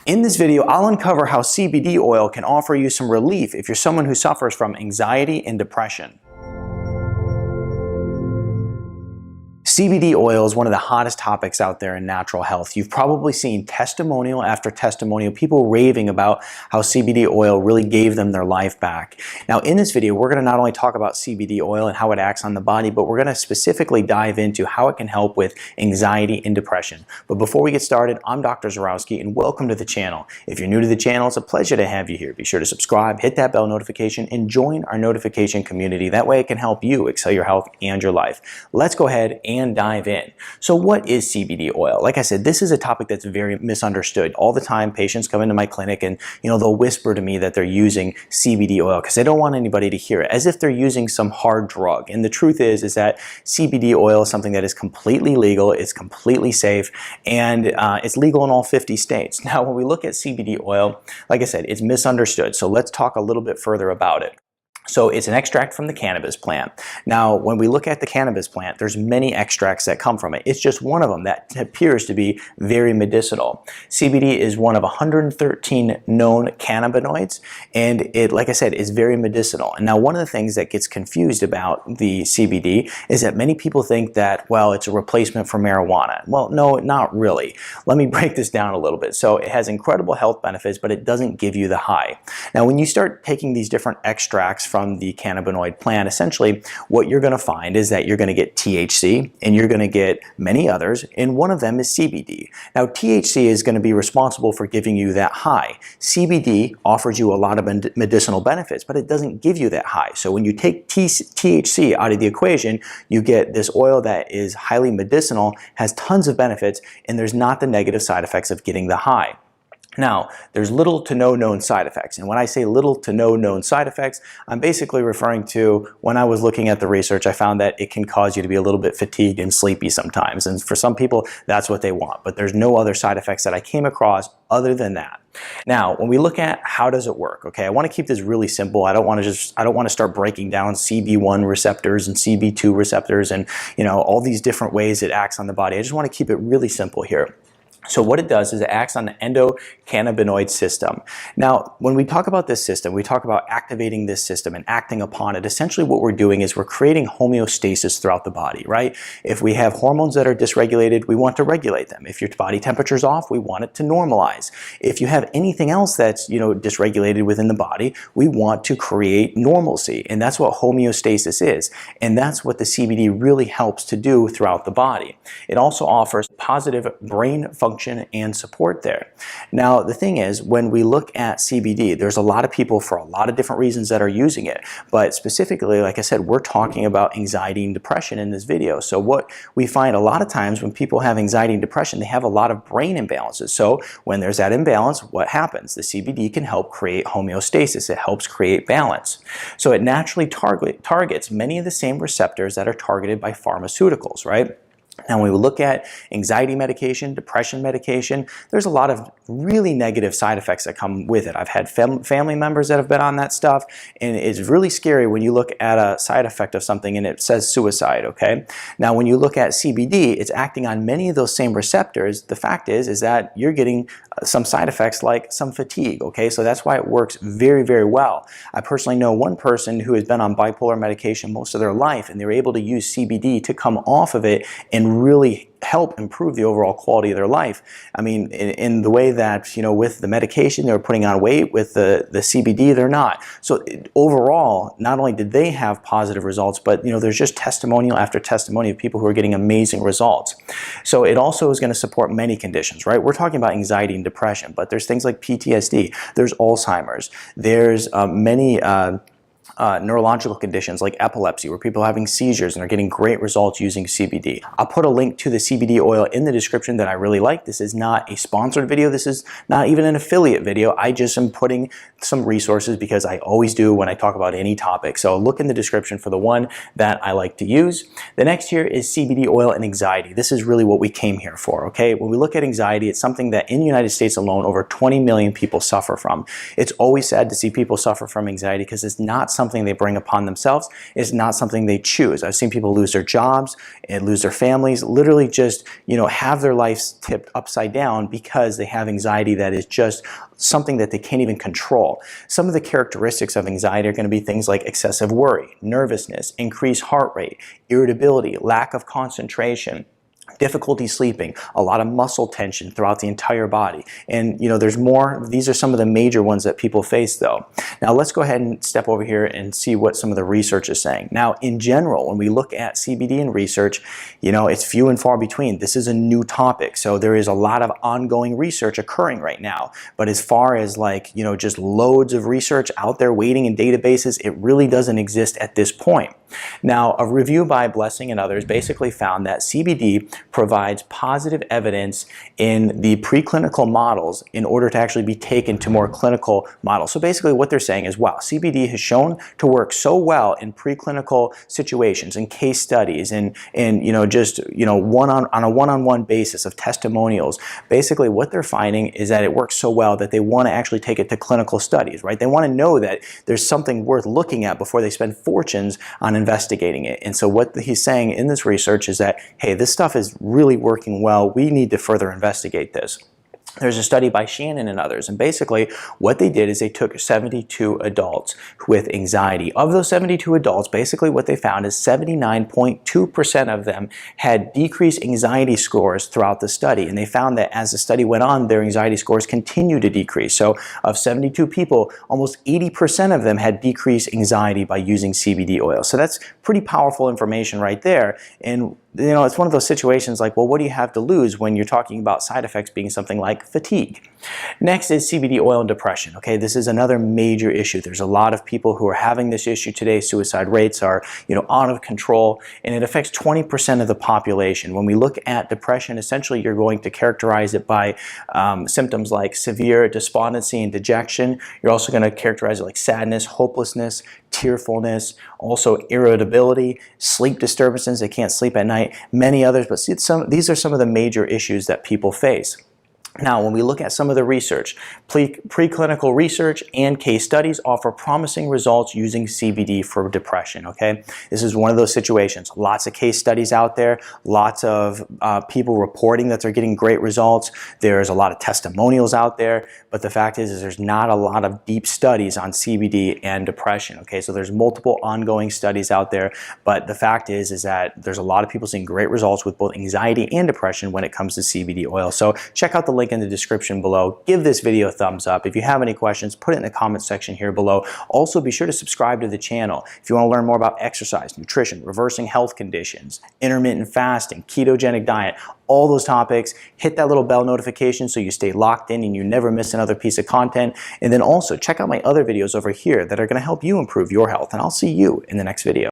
In this video, I'll uncover how CBD oil can offer you some relief if you're someone who suffers from anxiety and depression. CBD oil is one of the hottest topics out there in natural health. You've probably seen testimonial after testimonial, people raving about how CBD oil really gave them their life back. Now in this video, we're going to not only talk about CBD oil and how it acts on the body, but we're going to specifically dive into how it can help with anxiety and depression. But before we get started, I'm Dr. Zarowski and welcome to the channel. If you're new to the channel, it's a pleasure to have you here. Be sure to subscribe, hit that bell notification, and join our notification community. That way it can help you excel your health and your life. Let's go ahead and dive in. So what is CBD oil? Like I said, this is a topic that's very misunderstood. All the time, patients come into my clinic and they'll whisper to me that they're using CBD oil because they don't want anybody to hear it, as if they're using some hard drug. And the truth is that CBD oil is something that is completely legal, it's completely safe, and it's legal in all 50 states. Now, when we look at CBD oil, like I said, it's misunderstood. So let's talk a little bit further about it. So it's an extract from the cannabis plant. Now, when we look at the cannabis plant, there's many extracts that come from it. It's just one of them that appears to be very medicinal. CBD is one of 113 known cannabinoids, and it, like I said, is very medicinal. And now one of the things that gets confused about the CBD is that many people think that, well, it's a replacement for marijuana. Well, no, not really. Let me break this down a little bit. So it has incredible health benefits, but it doesn't give you the high. Now, when you start taking these different extracts from the cannabinoid plant, essentially what you're going to find is that you're going to get THC and you're going to get many others, and one of them is CBD. Now, THC is going to be responsible for giving you that high. CBD offers you a lot of medicinal benefits, but it doesn't give you that high. So when you take THC out of the equation, you get this oil that is highly medicinal, has tons of benefits, and there's not the negative side effects of getting the high. Now, there's little to no known side effects. And when I say little to no known side effects, I'm basically referring to when I was looking at the research, I found that it can cause you to be a little bit fatigued and sleepy sometimes. And for some people, that's what they want. But there's no other side effects that I came across other than that. Now, when we look at how does it work, okay, I want to keep this really simple. I don't want to start breaking down CB1 receptors and CB2 receptors and, all these different ways it acts on the body. I just want to keep it really simple here. So what it does is it acts on the endocannabinoid system. Now, when we talk about this system, we talk about activating this system and acting upon it. Essentially what we're doing is we're creating homeostasis throughout the body, right? If we have hormones that are dysregulated, we want to regulate them. If your body temperature is off, we want it to normalize. If you have anything else that's, dysregulated within the body, we want to create normalcy. And that's what homeostasis is. And that's what the CBD really helps to do throughout the body. It also offers positive brain function and support there. Now, the thing is, when we look at CBD, there's a lot of people for a lot of different reasons that are using it. But specifically, like I said, we're talking about anxiety and depression in this video. So what we find a lot of times when people have anxiety and depression, they have a lot of brain imbalances. So when there's that imbalance, what happens? The CBD can help create homeostasis. It helps create balance. So it naturally targets many of the same receptors that are targeted by pharmaceuticals, right? Now, when we look at anxiety medication, depression medication, there's a lot of really negative side effects that come with it. I've had family members that have been on that stuff, and it's really scary when you look at a side effect of something and it says suicide, okay? Now, when you look at CBD, it's acting on many of those same receptors. The fact is that you're getting some side effects like some fatigue, okay? So that's why it works very, very well. I personally know one person who has been on bipolar medication most of their life, and they were able to use CBD to come off of it and really help improve the overall quality of their life. I mean, in the way that, with the medication, they were putting on weight, with the CBD, they're not. So overall, not only did they have positive results, but, there's just testimonial after testimonial of people who are getting amazing results. So it also is going to support many conditions, right? We're talking about anxiety and depression, but there's things like PTSD, there's Alzheimer's, there's many neurological conditions like epilepsy, where people are having seizures and are getting great results using CBD. I'll put a link to the CBD oil in the description that I really like. This is not a sponsored video. This is not even an affiliate video. I just am putting some resources because I always do when I talk about any topic. So look in the description for the one that I like to use. The next here is CBD oil and anxiety. This is really what we came here for, okay? When we look at anxiety, it's something that in the United States alone, over 20 million people suffer from. It's always sad to see people suffer from anxiety because it's not something they bring upon themselves. It's not something they choose. I've seen people lose their jobs and lose their families, literally just, have their lives tipped upside down because they have anxiety that is just something that they can't even control. Some of the characteristics of anxiety are going to be things like excessive worry, nervousness, increased heart rate, irritability, lack of concentration, difficulty sleeping, a lot of muscle tension throughout the entire body. And there's more. These are some of the major ones that people face though. Now let's go ahead and step over here and see what some of the research is saying. Now in general, when we look at CBD in research, it's few and far between. This is a new topic, so there is a lot of ongoing research occurring right now. But as far as just loads of research out there waiting in databases, it really doesn't exist at this point. Now, a review by Blessing and others basically found that CBD provides positive evidence in the preclinical models in order to actually be taken to more clinical models. So basically what they're saying is, wow, CBD has shown to work so well in preclinical situations and case studies and on a one-on-one basis of testimonials. Basically what they're finding is that it works so well that they want to actually take it to clinical studies, right? They want to know that there's something worth looking at before they spend fortunes on investigating it. And so what he's saying in this research is that, hey, this stuff is really working well. We need to further investigate this. There's a study by Shannon and others, and basically what they did is they took 72 adults with anxiety. Of those 72 adults, basically what they found is 79.2% of them had decreased anxiety scores throughout the study, and they found that as the study went on, their anxiety scores continued to decrease. So of 72 people, almost 80% of them had decreased anxiety by using CBD oil. So that's pretty powerful information right there. And it's one of those situations like, well, what do you have to lose when you're talking about side effects being something like fatigue? Next is CBD oil and depression. Okay, this is another major issue. There's a lot of people who are having this issue today. Suicide rates are, out of control, and it affects 20% of the population. When we look at depression, essentially you're going to characterize it by symptoms like severe despondency and dejection. You're also going to characterize it like sadness, hopelessness, tearfulness, also irritability, sleep disturbances, they can't sleep at night, many others, but these are some of the major issues that people face. Now, when we look at some of the research, preclinical research and case studies offer promising results using CBD for depression, okay? This is one of those situations. Lots of case studies out there, lots of people reporting that they're getting great results. There's a lot of testimonials out there, but the fact is there's not a lot of deep studies on CBD and depression, okay? So there's multiple ongoing studies out there, but the fact is that there's a lot of people seeing great results with both anxiety and depression when it comes to CBD oil. So check out the link in the description below. Give this video a thumbs up. If you have any questions, put it in the comment section here below. Also, be sure to subscribe to the channel. If you want to learn more about exercise, nutrition, reversing health conditions, intermittent fasting, ketogenic diet, all those topics, hit that little bell notification so you stay locked in and you never miss another piece of content. And then also check out my other videos over here that are going to help you improve your health. And I'll see you in the next video.